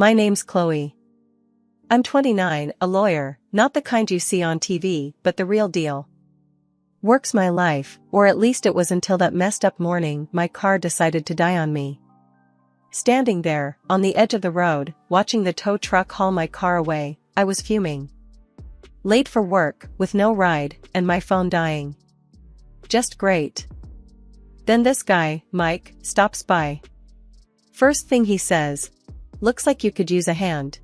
My name's Chloe. I'm 29, a lawyer, not the kind you see on TV, but the real deal. Work's my life, or at least it was until that messed up morning my car decided to die on me. Standing there, on the edge of the road, watching the tow truck haul my car away, I was fuming. Late for work, with no ride, and my phone dying. Just great. Then this guy, Mike, stops by. First thing he says, "Looks like you could use a hand."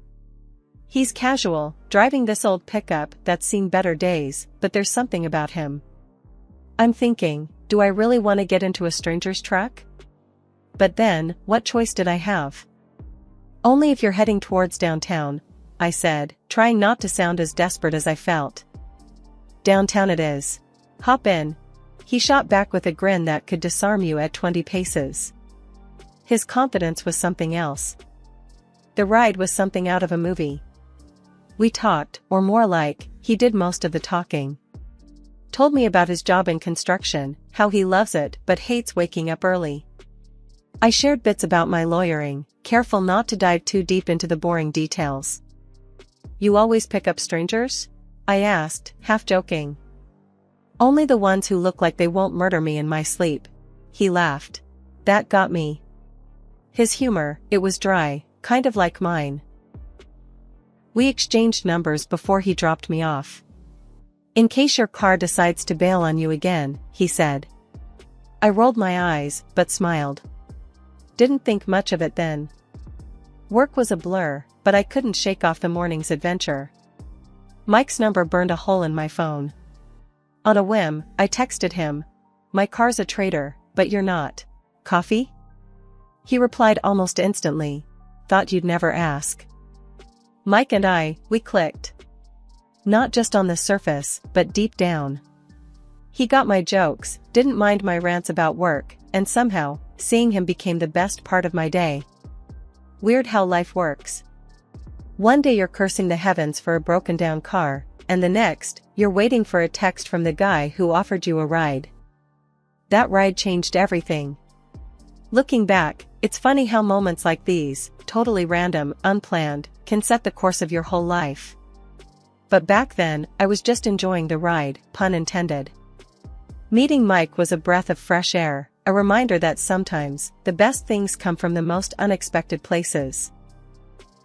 He's casual, driving this old pickup that's seen better days, but there's something about him. I'm thinking, do I really want to get into a stranger's truck? But then, what choice did I have? Only if you're heading towards downtown, I said, trying not to sound as desperate as I felt. Downtown it is. Hop in. He shot back with a grin that could disarm you at 20 paces. His confidence was something else. The ride was something out of a movie. We talked, or more like, he did most of the talking. Told me about his job in construction, how he loves it but hates waking up early. I shared bits about my lawyering, careful not to dive too deep into the boring details. You always pick up strangers? I asked, half joking. Only the ones who look like they won't murder me in my sleep. He laughed. That got me. His humor, it was dry, kind of like mine. We exchanged numbers before he dropped me off. In case your car decides to bail on you again, he said. I rolled my eyes, but smiled. Didn't think much of it then. Work was a blur, but I couldn't shake off the morning's adventure. Mike's number burned a hole in my phone. On a whim, I texted him. My car's a traitor, but you're not. Coffee? He replied almost instantly. Thought you'd never ask. Mike and we clicked. Not just on the surface, but deep down. He got my jokes, didn't mind my rants about work, and somehow, seeing him became the best part of my day. Weird how life works. One day you're cursing the heavens for a broken down car, and the next, you're waiting for a text from the guy who offered you a ride. That ride changed everything. Looking back, it's funny how moments like these, totally random, unplanned, can set the course of your whole life. But back then, I was just enjoying the ride, pun intended. Meeting Mike was a breath of fresh air, a reminder that sometimes, the best things come from the most unexpected places.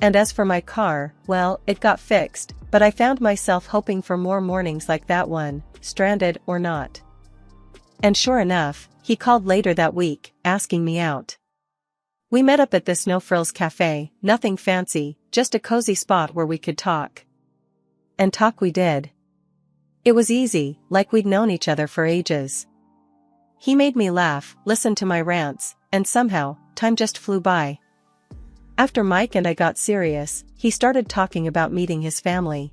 And as for my car, well, it got fixed, but I found myself hoping for more mornings like that one, stranded or not. And sure enough, he called later that week, asking me out. We met up at this no-frills cafe, nothing fancy, just a cozy spot where we could talk. And talk we did. It was easy, like we'd known each other for ages. He made me laugh, listened to my rants, and somehow, time just flew by. After Mike and I got serious, he started talking about meeting his family.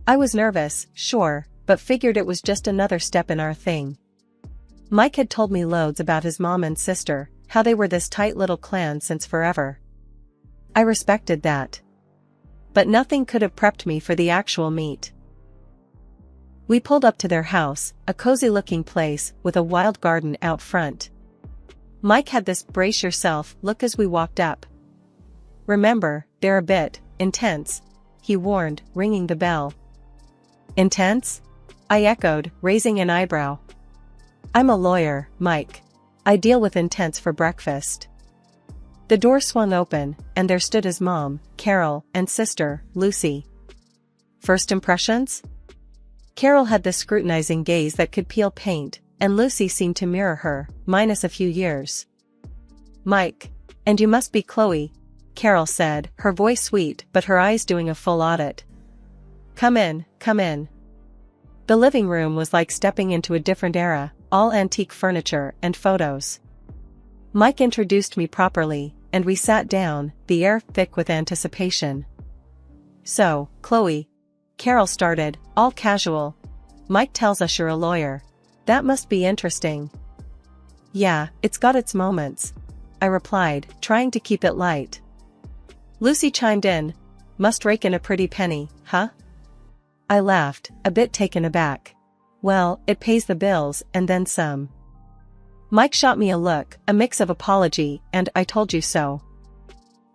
I was nervous, sure, but figured it was just another step in our thing. Mike had told me loads about his mom and sister, how they were this tight little clan since forever. I respected that. But nothing could have prepped me for the actual meet. We pulled up to their house, a cozy-looking place with a wild garden out front. Mike had this brace yourself look as we walked up. Remember, they're a bit intense, he warned, ringing the bell. Intense? I echoed, raising an eyebrow. I'm a lawyer, Mike. I deal with intense for breakfast. The door swung open, and there stood his mom, Carol, and sister, Lucy. First impressions? Carol had the scrutinizing gaze that could peel paint, and Lucy seemed to mirror her, minus a few years. Mike. And you must be Chloe, Carol said, her voice sweet but her eyes doing a full audit. Come in, come in. The living room was like stepping into a different era, all antique furniture and photos. Mike introduced me properly, and we sat down, the air thick with anticipation. So, Chloe, Carol started, all casual. Mike tells us you're a lawyer. That must be interesting. Yeah, it's got its moments, I replied, trying to keep it light. Lucy chimed in. Must rake in a pretty penny, huh? I laughed, a bit taken aback. Well, it pays the bills, and then some. Mike shot me a look, a mix of apology and I told you so.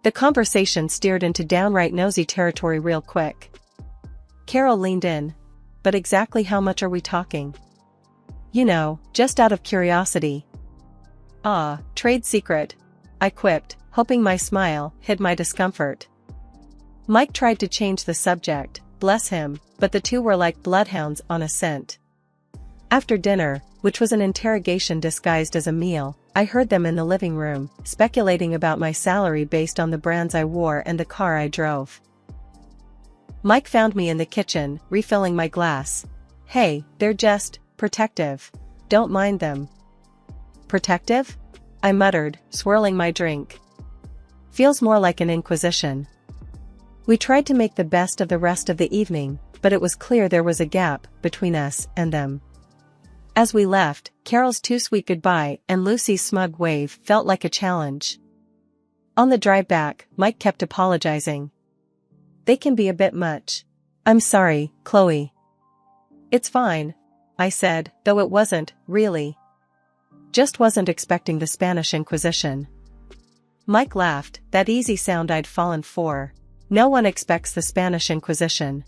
The conversation steered into downright nosy territory real quick. Carol leaned in. But exactly how much are we talking? You know, just out of curiosity. Ah, trade secret. I quipped, hoping my smile hid my discomfort. Mike tried to change the subject, bless him, but the two were like bloodhounds on a scent. After dinner, which was an interrogation disguised as a meal, I heard them in the living room, speculating about my salary based on the brands I wore and the car I drove. Mike found me in the kitchen, refilling my glass. Hey, they're just protective. Don't mind them. Protective? I muttered, swirling my drink. Feels more like an inquisition. We tried to make the best of the rest of the evening, but it was clear there was a gap between us and them. As we left, Carol's too sweet goodbye and Lucy's smug wave felt like a challenge. On the drive back, Mike kept apologizing. They can be a bit much. I'm sorry, Chloe. It's fine, I said, though it wasn't, really. Just wasn't expecting the Spanish Inquisition. Mike laughed, that easy sound I'd fallen for. No one expects the Spanish Inquisition.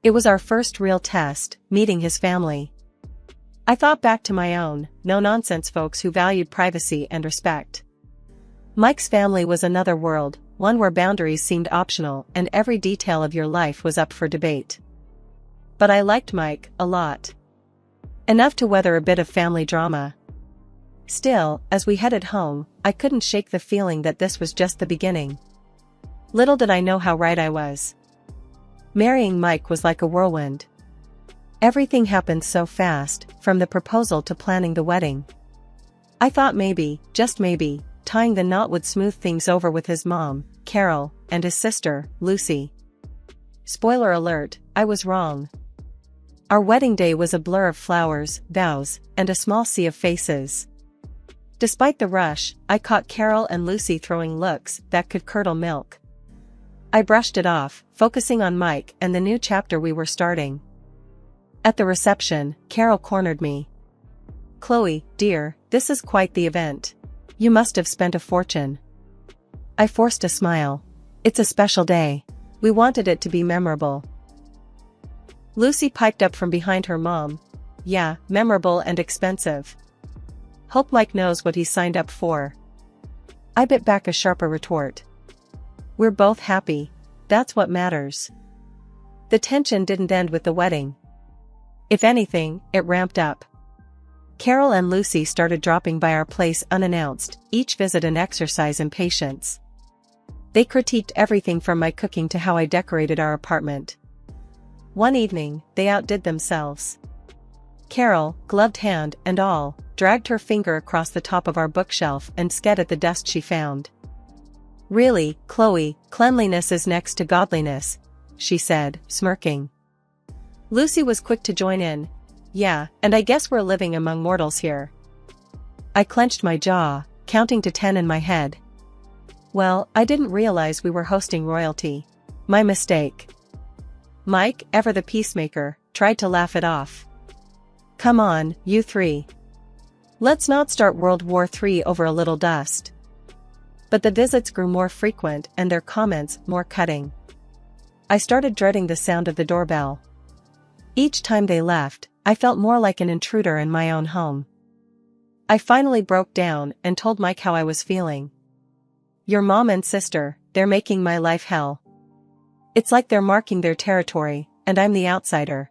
It was our first real test, meeting his family. I thought back to my own, no-nonsense folks who valued privacy and respect. Mike's family was another world, one where boundaries seemed optional and every detail of your life was up for debate. But I liked Mike a lot. Enough to weather a bit of family drama. Still, as we headed home, I couldn't shake the feeling that this was just the beginning. Little did I know how right I was. Marrying Mike was like a whirlwind. Everything happened so fast, from the proposal to planning the wedding. I thought maybe, just maybe, tying the knot would smooth things over with his mom, Carol, and his sister, Lucy. Spoiler alert, I was wrong. Our wedding day was a blur of flowers, vows, and a small sea of faces. Despite the rush, I caught Carol and Lucy throwing looks that could curdle milk. I brushed it off, focusing on Mike and the new chapter we were starting. At the reception, Carol cornered me. Chloe, dear, this is quite the event. You must have spent a fortune. I forced a smile. It's a special day. We wanted it to be memorable. Lucy piped up from behind her mom. Yeah, memorable and expensive. Hope Mike knows what he signed up for. I bit back a sharper retort. We're both happy. That's what matters. The tension didn't end with the wedding. If anything, it ramped up. Carol and Lucy started dropping by our place unannounced, each visit an exercise in patience. They critiqued everything from my cooking to how I decorated our apartment. One evening, they outdid themselves. Carol, gloved hand and all, dragged her finger across the top of our bookshelf and sked at the dust she found. Really, Chloe, cleanliness is next to godliness, she said, smirking. Lucy was quick to join in. Yeah, and I guess we're living among mortals here. I clenched my jaw, counting to 10 in my head. Well, I didn't realize we were hosting royalty. My mistake. Mike, ever the peacemaker, tried to laugh it off. Come on, you three. Let's not start World War III over a little dust. But the visits grew more frequent and their comments more cutting. I started dreading the sound of the doorbell. Each time they left, I felt more like an intruder in my own home. I finally broke down and told Mike how I was feeling. Your mom and sister, they're making my life hell. It's like they're marking their territory, and I'm the outsider.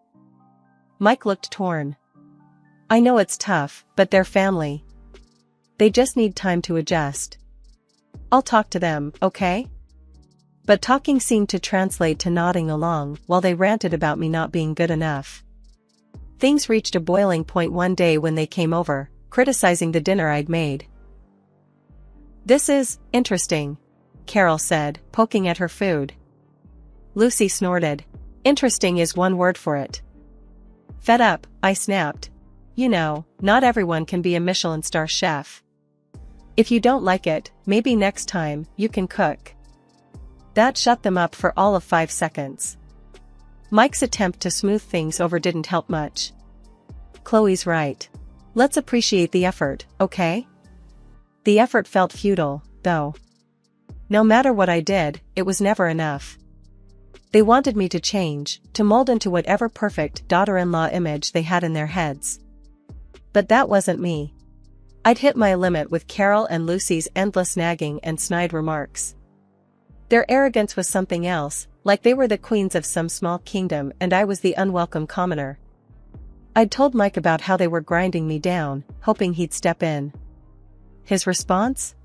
Mike looked torn. I know it's tough, but they're family. They just need time to adjust. I'll talk to them, okay? But talking seemed to translate to nodding along while they ranted about me not being good enough. Things reached a boiling point one day when they came over, criticizing the dinner I'd made. This is interesting, Carol said, poking at her food. Lucy snorted. Interesting is one word for it. Fed up, I snapped. You know, not everyone can be a Michelin star chef. If you don't like it, maybe next time you can cook. That shut them up for all of 5 seconds. Mike's attempt to smooth things over didn't help much. Chloe's right. Let's appreciate the effort, okay? The effort felt futile, though. No matter what I did, it was never enough. They wanted me to change, to mold into whatever perfect daughter-in-law image they had in their heads. But that wasn't me. I'd hit my limit with Carol and Lucy's endless nagging and snide remarks. Their arrogance was something else, like they were the queens of some small kingdom and I was the unwelcome commoner. I'd told Mike about how they were grinding me down, hoping he'd step in. His response?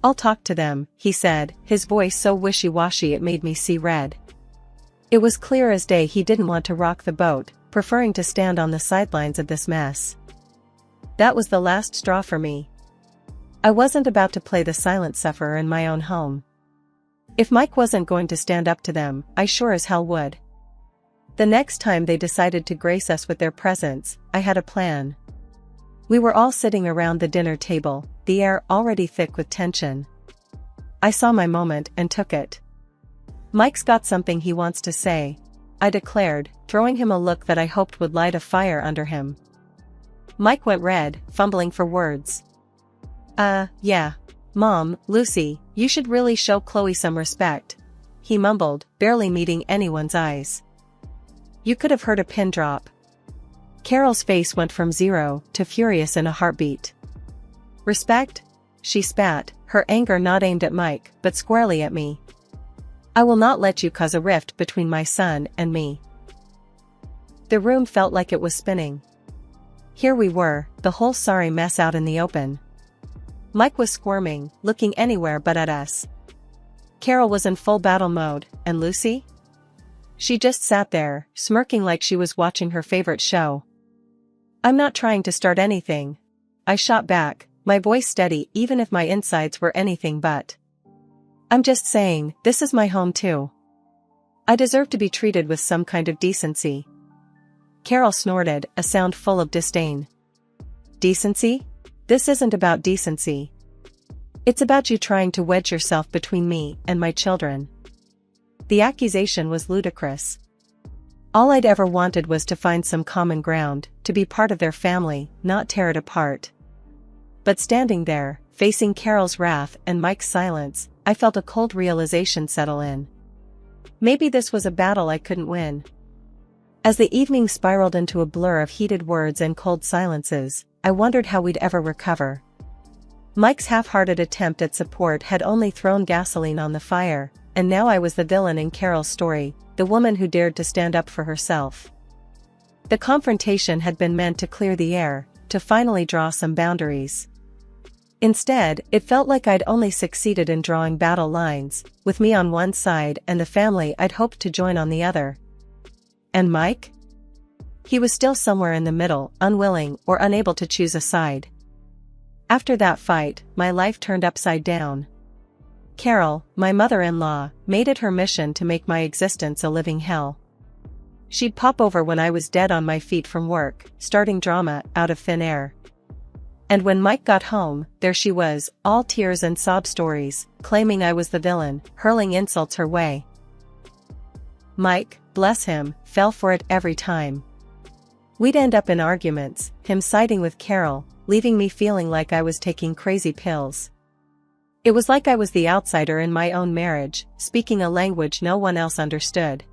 "I'll talk to them," he said, his voice so wishy-washy it made me see red. It was clear as day he didn't want to rock the boat, preferring to stand on the sidelines of this mess. That was the last straw for me. I wasn't about to play the silent sufferer in my own home. If Mike wasn't going to stand up to them, I sure as hell would. The next time they decided to grace us with their presence, I had a plan. We were all sitting around the dinner table, the air already thick with tension. I saw my moment and took it. "Mike's got something he wants to say," I declared, throwing him a look that I hoped would light a fire under him. Mike went red, fumbling for words. Yeah. Mom, Lucy, you should really show Chloe some respect," he mumbled, barely meeting anyone's eyes. You could have heard a pin drop. Carol's face went from 0 to furious in a heartbeat. "Respect?" she spat, her anger not aimed at Mike, but squarely at me. "I will not let you cause a rift between my son and me." The room felt like it was spinning. Here we were, the whole sorry mess out in the open. Mike was squirming, looking anywhere but at us. Carol was in full battle mode, and Lucy? She just sat there, smirking like she was watching her favorite show. "I'm not trying to start anything," I shot back, my voice steady even if my insides were anything but. "I'm just saying, this is my home too. I deserve to be treated with some kind of decency." Carol snorted, a sound full of disdain. "Decency? This isn't about decency. It's about you trying to wedge yourself between me and my children." The accusation was ludicrous. All I'd ever wanted was to find some common ground, to be part of their family, not tear it apart. But standing there, facing Carol's wrath and Mike's silence, I felt a cold realization settle in. Maybe this was a battle I couldn't win. As the evening spiraled into a blur of heated words and cold silences, I wondered how we'd ever recover. Mike's half-hearted attempt at support had only thrown gasoline on the fire, and now I was the villain in Carol's story, the woman who dared to stand up for herself. The confrontation had been meant to clear the air, to finally draw some boundaries. Instead, it felt like I'd only succeeded in drawing battle lines, with me on one side and the family I'd hoped to join on the other. And Mike? He was still somewhere in the middle, unwilling or unable to choose a side. After that fight, my life turned upside down. Carol, my mother-in-law, made it her mission to make my existence a living hell. She'd pop over when I was dead on my feet from work, starting drama out of thin air. And when Mike got home, there she was, all tears and sob stories, claiming I was the villain, hurling insults her way. Mike, bless him, fell for it every time. We'd end up in arguments, him siding with Carol, leaving me feeling like I was taking crazy pills. It was like I was the outsider in my own marriage, speaking a language no one else understood.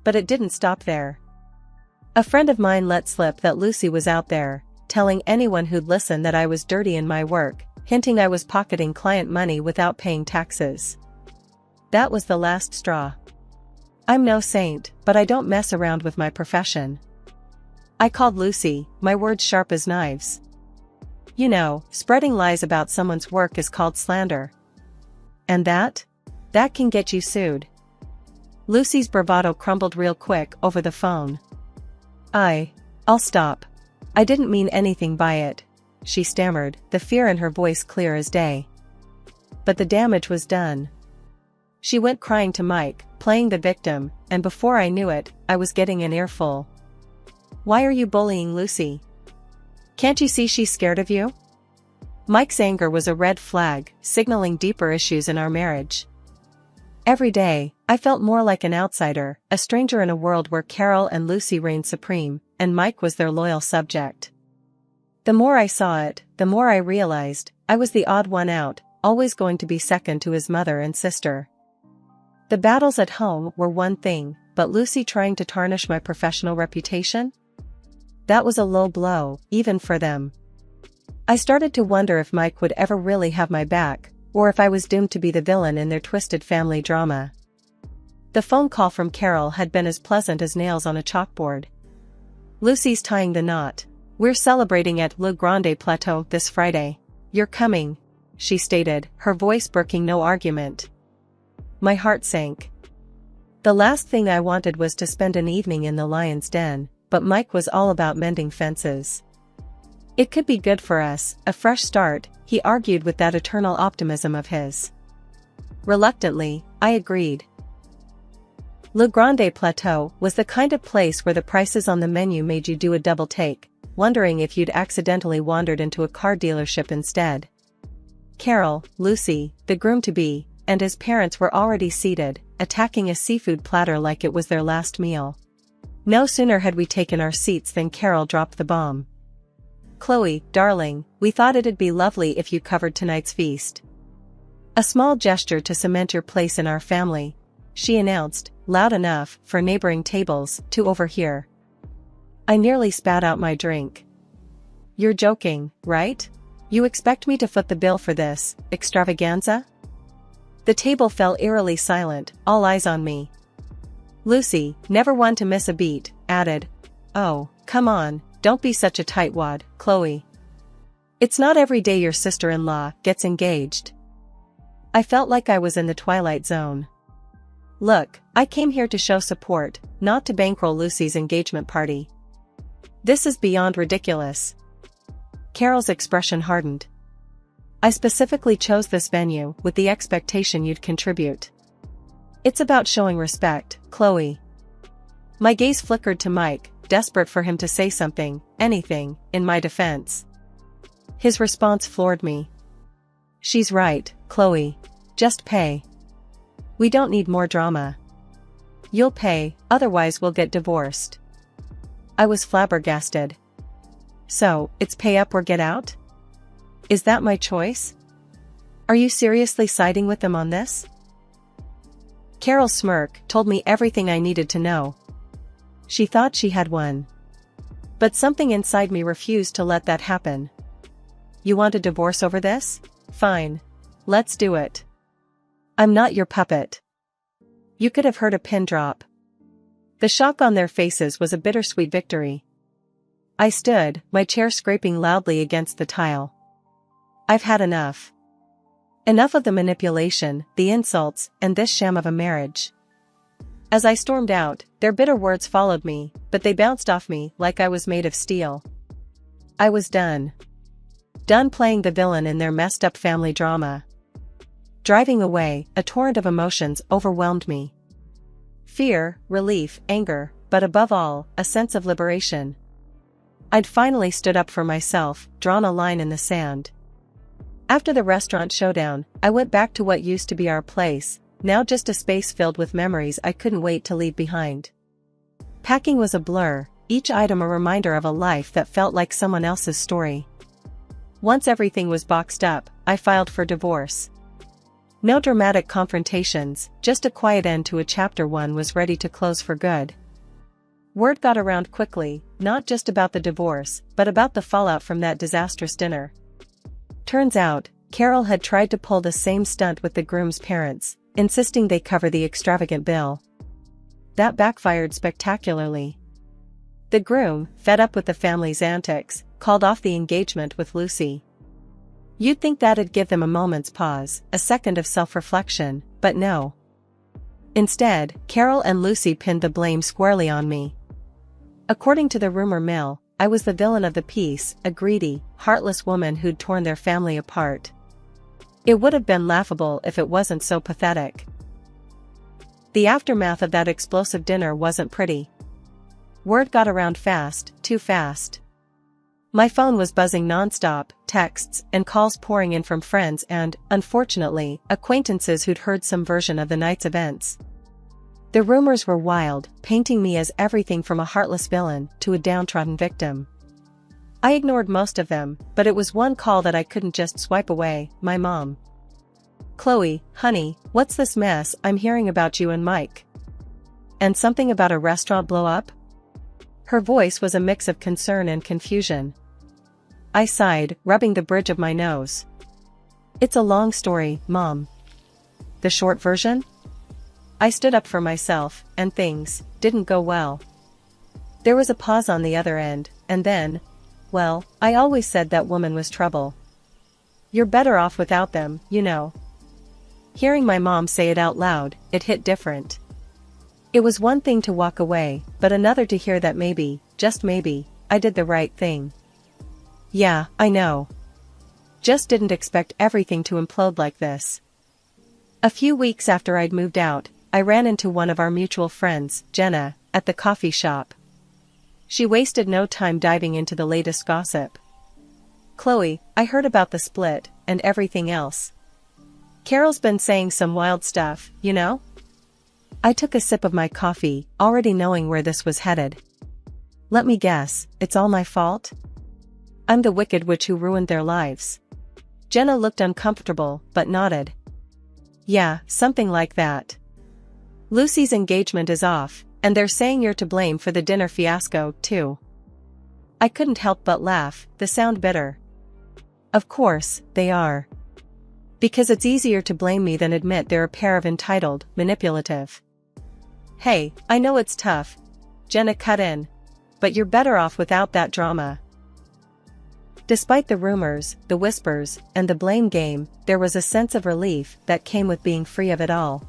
But it didn't stop there. A friend of mine let slip that Lucy was out there, telling anyone who'd listen that I was dirty in my work, hinting I was pocketing client money without paying taxes. That was the last straw. I'm no saint, but I don't mess around with my profession. I called Lucy, my words sharp as knives. You know, spreading lies about someone's work is called slander. And that can get you sued. Lucy's bravado crumbled real quick over the phone. I'll stop. I didn't mean anything by it, she stammered, the fear in her voice clear as day. But the damage was done. She went crying to Mike, playing the victim, and before I knew it, I was getting an earful. Why are you bullying Lucy? Can't you see she's scared of you? Mike's anger was a red flag, signaling deeper issues in our marriage. Every day, I felt more like an outsider, a stranger in a world where Carol and Lucy reigned supreme, and Mike was their loyal subject. The more I saw it, the more I realized, I was the odd one out, always going to be second to his mother and sister. The battles at home were one thing, but Lucy trying to tarnish my professional reputation? That was a low blow, even for them. I started to wonder if Mike would ever really have my back, or if I was doomed to be the villain in their twisted family drama. The phone call from Carol had been as pleasant as nails on a chalkboard. "Lucy's tying the knot. We're celebrating at Le Grande Plateau this Friday. You're coming," she stated, her voice broking no argument. My heart sank. The last thing I wanted was to spend an evening in the lion's den, but Mike was all about mending fences. It could be good for us, a fresh start, he argued with that eternal optimism of his. Reluctantly, I agreed. Le Grande Plateau was the kind of place where the prices on the menu made you do a double take, wondering if you'd accidentally wandered into a car dealership instead. Carol, Lucy, the groom-to-be, and his parents were already seated, attacking a seafood platter like it was their last meal. No sooner had we taken our seats than Carol dropped the bomb. "Chloe, darling, we thought it'd be lovely if you covered tonight's feast. A small gesture to cement your place in our family," she announced, loud enough for neighboring tables to overhear. I nearly spat out my drink. "You're joking, right? You expect me to foot the bill for this extravaganza?" The table fell eerily silent, all eyes on me. Lucy, never one to miss a beat, added, "Oh, come on, don't be such a tightwad, Chloe. It's not every day your sister-in-law gets engaged." I felt like I was in the twilight zone. "Look, I came here to show support, not to bankroll Lucy's engagement party. This is beyond ridiculous." Carol's expression hardened. "I specifically chose this venue with the expectation you'd contribute. It's about showing respect, Chloe." My gaze flickered to Mike, desperate for him to say something, anything, in my defense. His response floored me. "She's right, Chloe. Just pay. We don't need more drama. You'll pay, otherwise we'll get divorced." I was flabbergasted. "So, it's pay up or get out? Is that my choice? Are you seriously siding with them on this?" Carol's smirk told me everything I needed to know. She thought she had won. But something inside me refused to let that happen. "You want a divorce over this? Fine. Let's do it. I'm not your puppet." You could have heard a pin drop. The shock on their faces was a bittersweet victory. I stood, my chair scraping loudly against the tile. I've had enough. Enough of the manipulation, the insults, and this sham of a marriage. As I stormed out, their bitter words followed me, but they bounced off me like I was made of steel. I was done. Done playing the villain in their messed up family drama. Driving away, a torrent of emotions overwhelmed me. Fear, relief, anger, but above all, a sense of liberation. I'd finally stood up for myself, drawn a line in the sand. After the restaurant showdown, I went back to what used to be our place, now just a space filled with memories I couldn't wait to leave behind. Packing was a blur, each item a reminder of a life that felt like someone else's story. Once everything was boxed up, I filed for divorce. No dramatic confrontations, just a quiet end to a chapter one was ready to close for good. Word got around quickly, not just about the divorce, but about the fallout from that disastrous dinner. Turns out, Carol had tried to pull the same stunt with the groom's parents, insisting they cover the extravagant bill. That backfired spectacularly. The groom, fed up with the family's antics, called off the engagement with Lucy. You'd think that'd give them a moment's pause, a second of self-reflection, but no. Instead, Carol and Lucy pinned the blame squarely on me. According to the rumor mill, I was the villain of the piece, a greedy, heartless woman who'd torn their family apart. It would have been laughable if it wasn't so pathetic. The aftermath of that explosive dinner wasn't pretty. Word got around fast, too fast. My phone was buzzing nonstop, texts and calls pouring in from friends and, unfortunately, acquaintances who'd heard some version of the night's events. The rumors were wild, painting me as everything from a heartless villain to a downtrodden victim. I ignored most of them, but it was one call that I couldn't just swipe away, my mom. Chloe, honey, what's this mess I'm hearing about you and Mike? And something about a restaurant blow up? Her voice was a mix of concern and confusion. I sighed, rubbing the bridge of my nose. It's a long story, Mom. The short version? I stood up for myself, and things didn't go well. There was a pause on the other end, and then, well, I always said that woman was trouble. You're better off without them, you know. Hearing my mom say it out loud, it hit different. It was one thing to walk away, but another to hear that maybe, just maybe, I did the right thing. Yeah, I know. Just didn't expect everything to implode like this. A few weeks after I'd moved out, I ran into one of our mutual friends, Jenna, at the coffee shop. She wasted no time diving into the latest gossip. Chloe, I heard about the split, and everything else. Carol's been saying some wild stuff, you know? I took a sip of my coffee, already knowing where this was headed. Let me guess, it's all my fault? I'm the wicked witch who ruined their lives. Jenna looked uncomfortable, but nodded. Yeah, something like that. Lucy's engagement is off, and they're saying you're to blame for the dinner fiasco, too. I couldn't help but laugh, they sound bitter. Of course, they are. Because it's easier to blame me than admit they're a pair of entitled, manipulative. Hey, I know it's tough. Jenna cut in. But you're better off without that drama. Despite the rumors, the whispers, and the blame game, there was a sense of relief that came with being free of it all.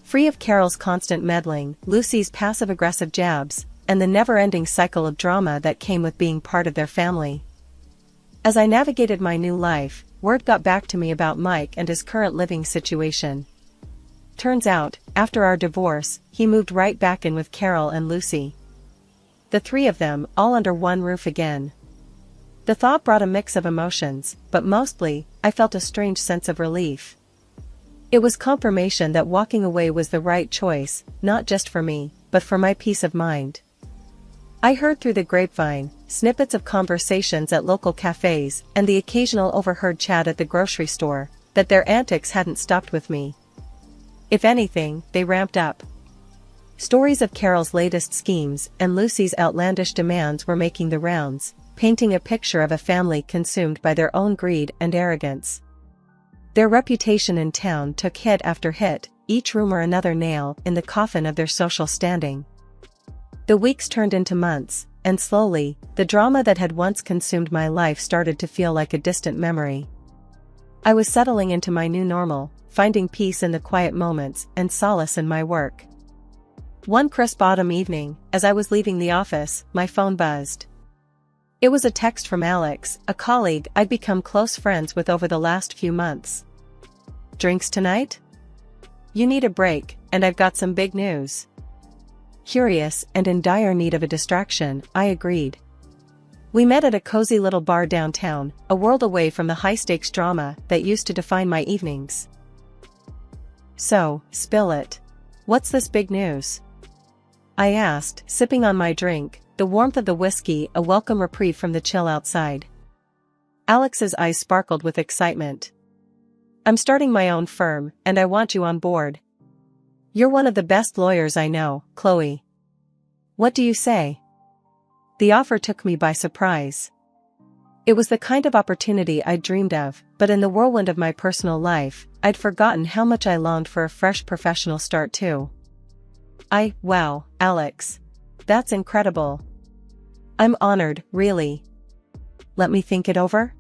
Free of Carol's constant meddling, Lucy's passive-aggressive jabs, and the never-ending cycle of drama that came with being part of their family. As I navigated my new life, word got back to me about Mike and his current living situation. Turns out, after our divorce, he moved right back in with Carol and Lucy. The three of them, all under one roof again. The thought brought a mix of emotions, but mostly, I felt a strange sense of relief. It was confirmation that walking away was the right choice, not just for me, but for my peace of mind. I heard through the grapevine, snippets of conversations at local cafes, and the occasional overheard chat at the grocery store, that their antics hadn't stopped with me. If anything, they ramped up. Stories of Carol's latest schemes and Lucy's outlandish demands were making the rounds, painting a picture of a family consumed by their own greed and arrogance. Their reputation in town took hit after hit, each rumor another nail in the coffin of their social standing. The weeks turned into months, and slowly, the drama that had once consumed my life started to feel like a distant memory. I was settling into my new normal, finding peace in the quiet moments and solace in my work. One crisp autumn evening, as I was leaving the office, my phone buzzed. It was a text from Alex, a colleague I'd become close friends with over the last few months. Drinks tonight? You need a break, and I've got some big news. Curious and in dire need of a distraction, I agreed. We met at a cozy little bar downtown, a world away from the high-stakes drama that used to define my evenings. So, spill it. What's this big news? I asked, sipping on my drink, the warmth of the whiskey a welcome reprieve from the chill outside. Alex's eyes sparkled with excitement. I'm starting my own firm, and I want you on board. You're one of the best lawyers I know, Chloe. What do you say? The offer took me by surprise. It was the kind of opportunity I'd dreamed of, but in the whirlwind of my personal life, I'd forgotten how much I longed for a fresh professional start too. Wow, Alex. That's incredible. I'm honored, really. Let me think it over?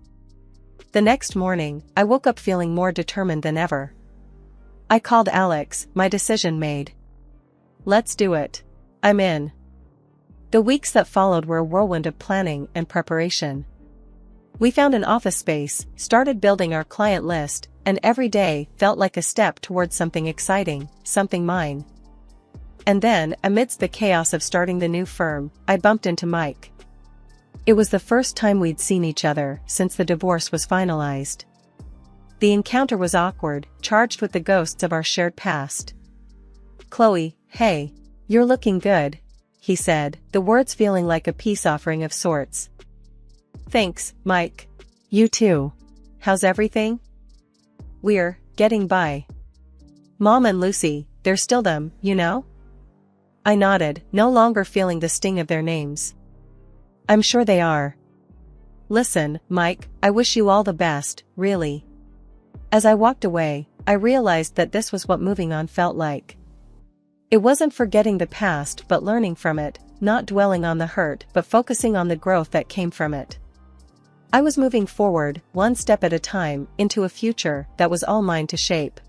The next morning, I woke up feeling more determined than ever. I called Alex, my decision made. Let's do it. I'm in. The weeks that followed were a whirlwind of planning and preparation. We found an office space, started building our client list, and every day felt like a step towards something exciting, something mine. And then, amidst the chaos of starting the new firm, I bumped into Mike. It was the first time we'd seen each other since the divorce was finalized. The encounter was awkward, charged with the ghosts of our shared past. Chloe, hey, you're looking good, he said, the words feeling like a peace offering of sorts. Thanks, Mike. You too. How's everything? We're getting by. Mom and Lucy, they're still them, you know? I nodded, no longer feeling the sting of their names. I'm sure they are. Listen, Mike, I wish you all the best, really. As I walked away, I realized that this was what moving on felt like. It wasn't forgetting the past but learning from it, not dwelling on the hurt but focusing on the growth that came from it. I was moving forward, one step at a time, into a future that was all mine to shape.